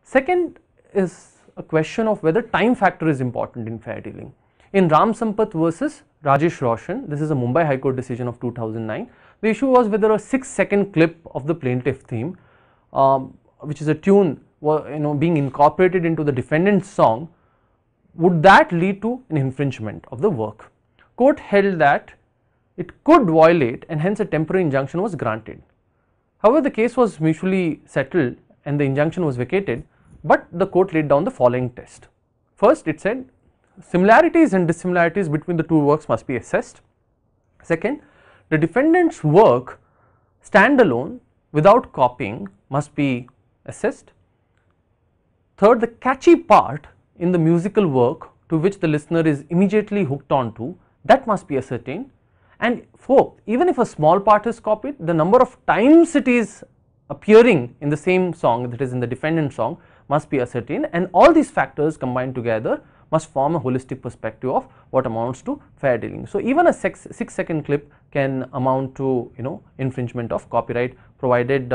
Second is a question of whether time factor is important in fair dealing. In Ram Sampath versus Rajesh Roshan, this is a Mumbai High Court decision of 2009, the issue was whether a 6-second clip of the plaintiff theme, which is a tune being incorporated into the defendant's song, would that lead to an infringement of the work. Court held that it could violate and hence a temporary injunction was granted. However, the case was mutually settled and the injunction was vacated, but the court laid down the following test. First, it said similarities and dissimilarities between the two works must be assessed. Second, the defendant's work standalone without copying must be assessed. Third, the catchy part in the musical work to which the listener is immediately hooked onto, that must be ascertained. And fourth, even if a small part is copied, the number of times it is appearing in the same song, that is in the defendant song, must be ascertained, and all these factors combined together must form a holistic perspective of what amounts to fair dealing. So even a 6-second clip can amount to infringement of copyright, provided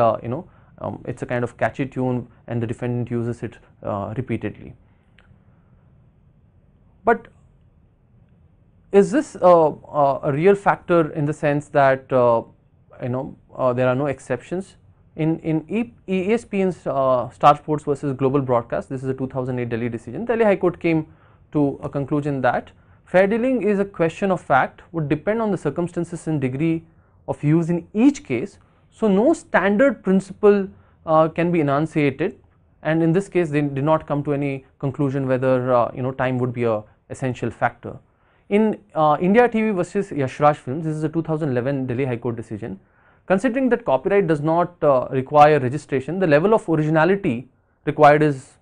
it's a kind of catchy tune and the defendant uses it repeatedly. But is this a real factor in the sense that there are no exceptions? In ESPN's Star Sports versus Global Broadcast, this is a 2008 Delhi decision, Delhi High Court came to a conclusion that fair dealing is a question of fact, would depend on the circumstances and degree of use in each case. So no standard principle can be enunciated, and in this case they did not come to any conclusion whether time would be a essential factor. In India TV versus Yashraj Films, this is a 2011 Delhi High Court decision. Considering that copyright does not require registration, the level of originality required is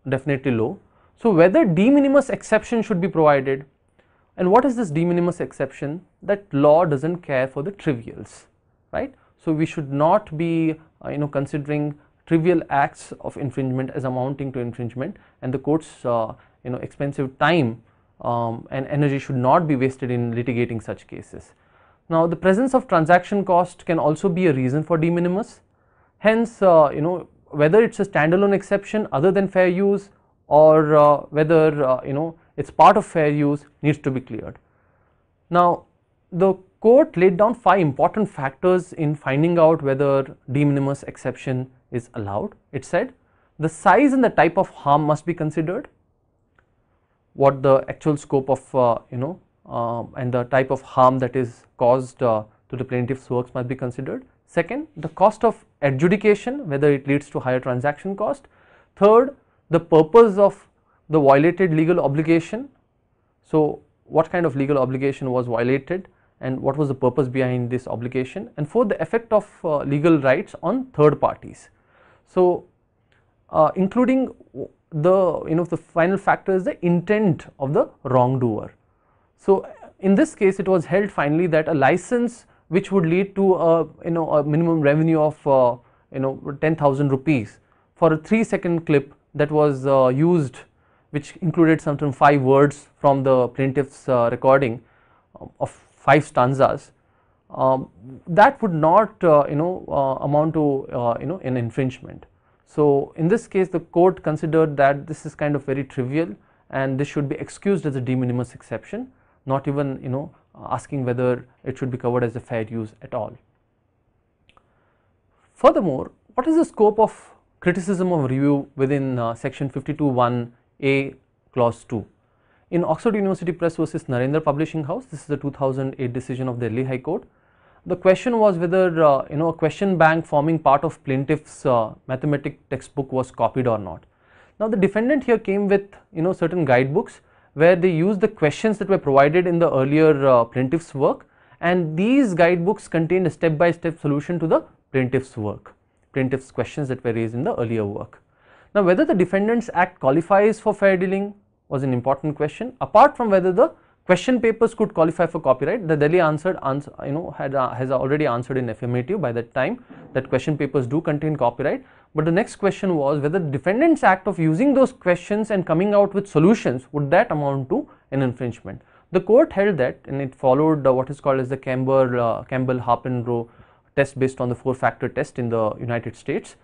definitely low. So whether de minimis exception should be provided, and what is this de minimis exception? That law does not care for the trivials, right? So we should not be considering trivial acts of infringement as amounting to infringement, and the court's expensive time and energy should not be wasted in litigating such cases. Now, the presence of transaction cost can also be a reason for de minimis. Hence, whether it's a standalone exception other than fair use, or whether it's part of fair use, needs to be cleared. Now, the court laid down 5 important factors in finding out whether de minimis exception is allowed. It said the size and the type of harm must be considered, what the actual scope of and the type of harm that is caused to the plaintiff's works must be considered. Second, the cost of adjudication, whether it leads to higher transaction cost. Third, the purpose of the violated legal obligation. So what kind of legal obligation was violated and what was the purpose behind this obligation. And fourth, the effect of legal rights on third parties. So including the final factor is the intent of the wrongdoer. So in this case, it was held finally that a license which would lead to a minimum revenue of 10,000 rupees for a 3-second clip that was used, which included something 5 words from the plaintiff's recording of 5 stanzas, that would not amount to an infringement. So in this case, the court considered that this is kind of very trivial and this should be excused as a de minimis exception, not even asking whether it should be covered as a fair use at all. Furthermore, what is the scope of criticism of review within section 52(1)(a) clause 2? In Oxford University Press versus Narendra Publishing House, this is the 2008 decision of the Delhi High Court. The question was whether a question bank forming part of plaintiff's mathematics textbook was copied or not. Now the defendant here came with certain guidebooks where they used the questions that were provided in the earlier plaintiff's work, and these guidebooks contained a step-by-step solution to the plaintiff's work, plaintiff's questions that were raised in the earlier work. Now whether the defendant's act qualifies for fair dealing was an important question. Apart from whether the question papers could qualify for copyright, the Delhi has already answered in affirmative by that time that question papers do contain copyright. But the next question was whether the defendant's act of using those questions and coming out with solutions, would that amount to an infringement? The court held that, and it followed what is called as the Campbell-Harpen-Rowe test based on the 4-factor test in the United States.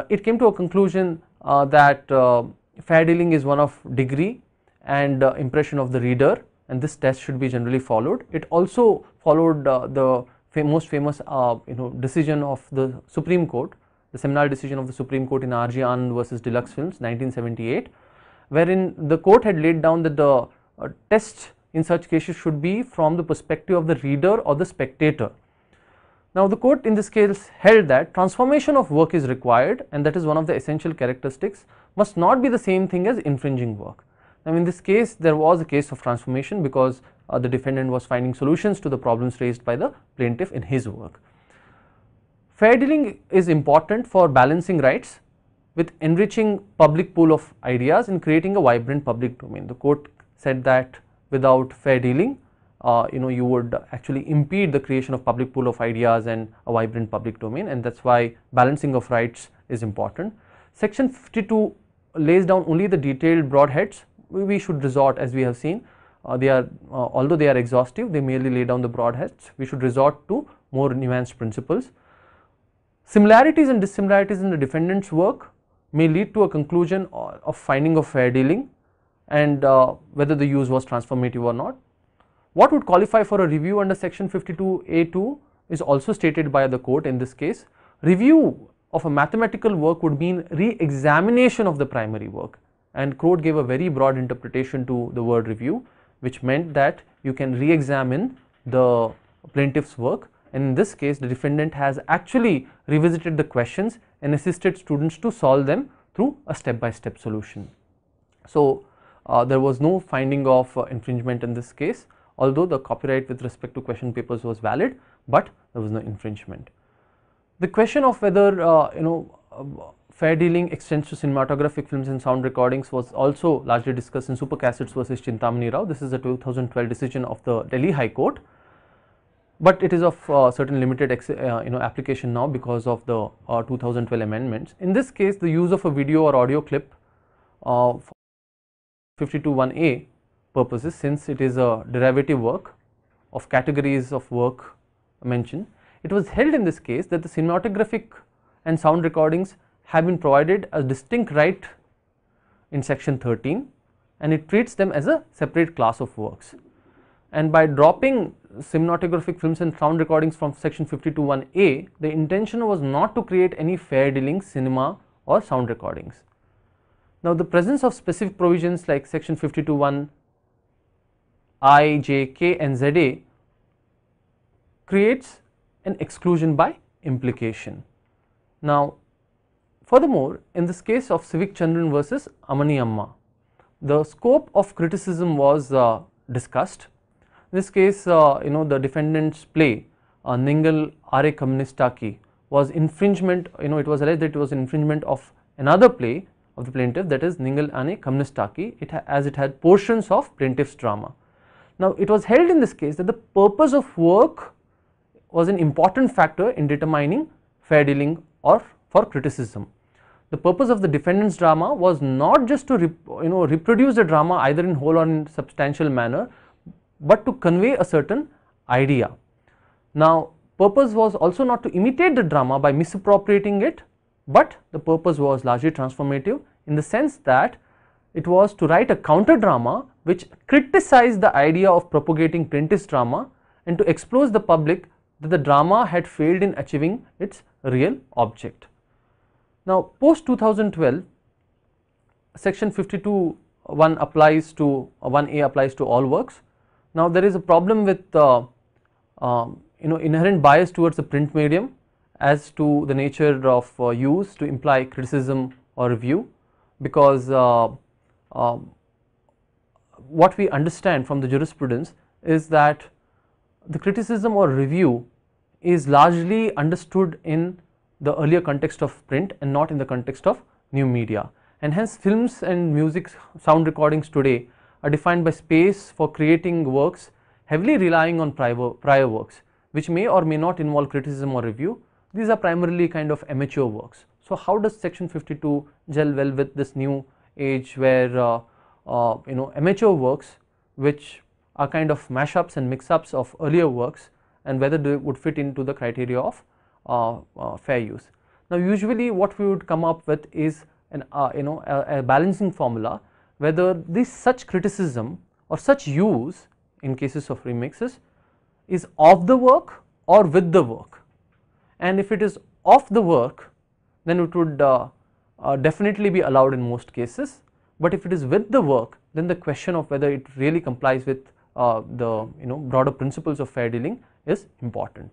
It came to a conclusion that fair dealing is one of degree and impression of the reader, and this test should be generally followed. It also followed the most famous decision of the Supreme Court, the seminal decision of the Supreme Court in R.G. Anand versus Deluxe Films 1978, wherein the court had laid down that the test in such cases should be from the perspective of the reader or the spectator. Now, the court in this case held that transformation of work is required, and that is one of the essential characteristics, must not be the same thing as infringing work. Now, in this case there was a case of transformation because the defendant was finding solutions to the problems raised by the plaintiff in his work. Fair dealing is important for balancing rights with enriching public pool of ideas and creating a vibrant public domain. The court said that without fair dealing, you would actually impede the creation of public pool of ideas and a vibrant public domain, and that is why balancing of rights is important. Section 52 lays down only the detailed broad heads. We should resort, as we have seen, although they are exhaustive, they merely lay down the broad heads. We should resort to more nuanced principles. Similarities and dissimilarities in the defendant's work may lead to a conclusion of finding of fair dealing and whether the use was transformative or not. What would qualify for a review under section 52A2 is also stated by the court in this case. Review of a mathematical work would mean re-examination of the primary work, and court gave a very broad interpretation to the word review, which meant that you can re-examine the plaintiff's work, and in this case the defendant has actually revisited the questions and assisted students to solve them through a step-by-step solution. So, there was no finding of infringement in this case, although the copyright with respect to question papers was valid, but there was no infringement. The question of whether fair dealing extends to cinematographic films and sound recordings was also largely discussed in Super Cassettes versus Chintamani Rao. This is a 2012 decision of the Delhi High Court, but it is of certain limited application now because of the 2012 amendments. In this case, the use of a video or audio clip for 52(1)(a) purposes, since it is a derivative work of categories of work mentioned, it was held in this case that the cinematographic and sound recordings have been provided a distinct right in section 13, and it treats them as a separate class of works. And by dropping cinematographic films and sound recordings from section 52(1)(a), the intention was not to create any fair dealing cinema or sound recordings. Now, the presence of specific provisions like section 52(1)(i), j, k and za creates an exclusion by implication. Now, furthermore, in this case of Civic Chandran versus Amani Amma, the scope of criticism was discussed. In this case, the defendant's play Ningal Are Communista Ki was infringement, it was alleged that it was infringement of another play of the plaintiff, that is Ningal Ane Communista Ki, as it had portions of plaintiff's drama. Now, it was held in this case that the purpose of work was an important factor in determining fair dealing or for criticism. The purpose of the defendant's drama was not just to reproduce the drama either in whole or in substantial manner, but to convey a certain idea. Now, purpose was also not to imitate the drama by misappropriating it, but the purpose was largely transformative in the sense that it was to write a counter drama which criticized the idea of propagating plaintiff's drama and to expose the public that the drama had failed in achieving its real object. Now, post 2012, section 52(1) applies to 1A applies to all works. Now, there is a problem with inherent bias towards the print medium as to the nature of use to imply criticism or review, because what we understand from the jurisprudence is that the criticism or review is largely understood in the earlier context of print and not in the context of new media, and hence films and music sound recordings today are defined by space for creating works heavily relying on prior works which may or may not involve criticism or review. These are primarily kind of amateur works. So, how does section 52 gel well with this new age where amateur works which are kind of mashups and mix-ups of earlier works, and whether they would fit into the criteria of fair use. Now, usually what we would come up with is a balancing formula whether this such criticism or such use in cases of remixes is of the work or with the work, and if it is of the work then it would definitely be allowed in most cases, but if it is with the work then the question of whether it really complies with the broader principles of fair dealing is important.